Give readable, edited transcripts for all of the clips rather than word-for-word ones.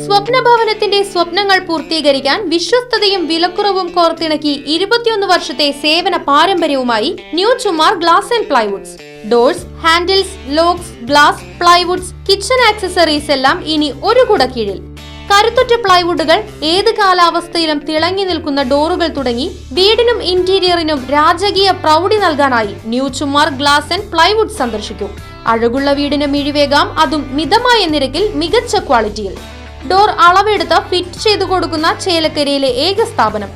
സ്വപ്നഭവനത്തിന്റെ സ്വപ്നങ്ങൾ പൂർത്തീകരിക്കാൻ വിശ്വസ്തതയും വിലക്കുറവും കോർത്തിണക്കി 21 വർഷത്തെ സേവന പാരമ്പര്യവുമായി new Chumar glass and plywoods. Doors, handles, locks, glass, plywoods, kitchen accessories എല്ലാം ഇനി ഒരു കുട കീഴിൽ. കരുത്തുറ്റ പ്ലൈവുഡുകൾ, ഏത് കാലാവസ്ഥയിലും തിളങ്ങി നിൽക്കുന്ന ഡോറുകൾ തുടങ്ങി വീടിനും ഇന്റീരിയറിനും രാജകീയ പ്രൗഢി നൽകാനായി new Chumar glass and plywood സന്ദർശിക്കൂ. അഴകുള്ള വീടിന് മിഴിവേകാം, അതും മിതമായ നിരക്കിൽ മികച്ച ക്വാളിറ്റിയിൽ. ഡോർ അളവെടുത്ത് ഫിറ്റ് ചെയ്തു കൊടുക്കുന്ന ചേലക്കരയിലെ ഏക സ്ഥാപനം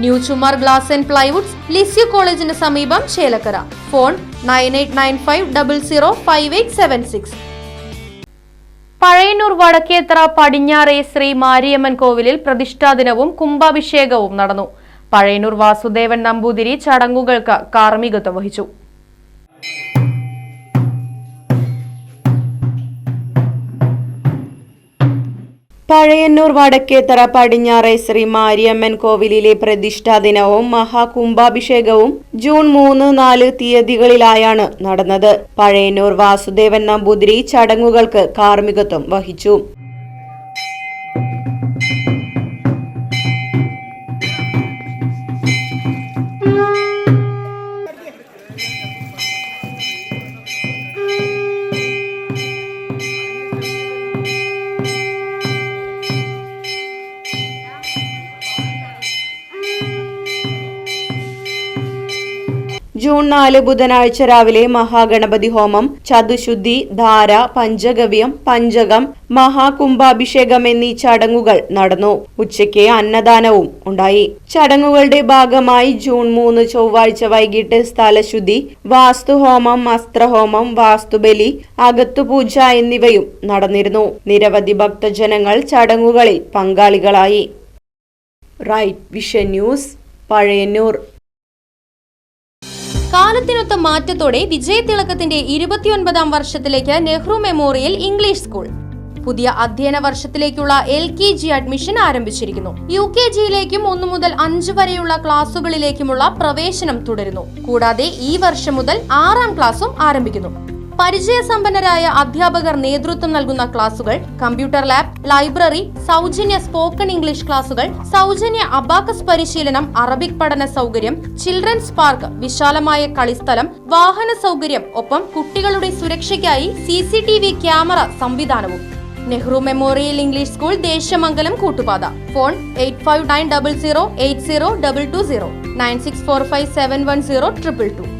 new Chumar glass and plywoods, Lisieux കോളേജിന് സമീപം, ചേലക്കര. ഫോൺ 9895005876. പഴയന്നൂർ വടക്കേത്തറ പടിഞ്ഞാറേ ശ്രീ മാരിയമ്മൻ കോവിലിൽ പ്രതിഷ്ഠാദിനവും കുംഭാഭിഷേകവും നടന്നു. പഴയന്നൂർ വാസുദേവൻ നമ്പൂതിരി ചടങ്ങുകൾക്ക് കാർമ്മികത്വം വഹിച്ചു. പഴയന്നൂർ വടക്കേത്തറ പടിഞ്ഞാറേ ശ്രീ മാരിയമ്മൻ കോവിലിലെ പ്രതിഷ്ഠാദിനവും മഹാകുംഭാഭിഷേകവും ജൂൺ 3, 4 തീയതികളിലായാണ് നടന്നത്. പഴയന്നൂർ വാസുദേവൻ നമ്പൂതിരി ചടങ്ങുകൾക്ക് കാർമ്മികത്വം വഹിച്ചു. ജൂൺ 4 ബുധനാഴ്ച രാവിലെ മഹാഗണപതി ഹോമം, ചതുശുദ്ധി, ധാര, പഞ്ചഗവ്യം, പഞ്ചകം, മഹാകുംഭാഭിഷേകം എന്നീ ചടങ്ങുകൾ നടന്നു. ഉച്ചയ്ക്ക് അന്നദാനവും ഉണ്ടായി. ചടങ്ങുകളുടെ ഭാഗമായി ജൂൺ 3 ചൊവ്വാഴ്ച വൈകിട്ട് സ്ഥലശുദ്ധി, വാസ്തുഹോമം, വസ്ത്രഹോമം, വാസ്തുബലി, അകത്തുപൂജ എന്നിവയും നടന്നിരുന്നു. നിരവധി ഭക്തജനങ്ങൾ ചടങ്ങുകളിൽ പങ്കാളികളായി. Right Vision News, Pazhayannur. കാലത്തിനൊത്ത മാറ്റത്തോടെ വിജയതിളക്കത്തിന്റെ 29ാം വർഷത്തിലേക്ക് നെഹ്റു മെമ്മോറിയൽ ഇംഗ്ലീഷ് സ്കൂൾ. പുതിയ അധ്യയന വർഷത്തിലേക്കുള്ള LKG അഡ്മിഷൻ ആരംഭിച്ചിരിക്കുന്നു. UKGയിലേക്കും 1 മുതൽ 5 വരെയുള്ള ക്ലാസുകളിലേക്കുമുള്ള പ്രവേശനം തുടരുന്നു. കൂടാതെ ഈ വർഷം മുതൽ 6ാം ക്ലാസും ആരംഭിക്കുന്നു. പരിചയസമ്പന്നരായ അധ്യാപകർ നേതൃത്വം നൽകുന്ന ക്ലാസുകൾ, കമ്പ്യൂട്ടർ ലാബ്, ലൈബ്രറി, സൗജന്യ സ്പോക്കൺ ഇംഗ്ലീഷ് ക്ലാസുകൾ, സൗജന്യ അബാക്കസ് പരിശീലനം, അറബിക് പഠന സൗകര്യം, ചിൽഡ്രൻസ് പാർക്ക്, വിശാലമായ കളിസ്ഥലം, വാഹന സൗകര്യം, ഒപ്പം കുട്ടികളുടെ സുരക്ഷയ്ക്കായി CCTV ക്യാമറ സംവിധാനവും. Nehru memorial English school, Desamangalam, Koottupatha. Phone 8590080220 9645710222.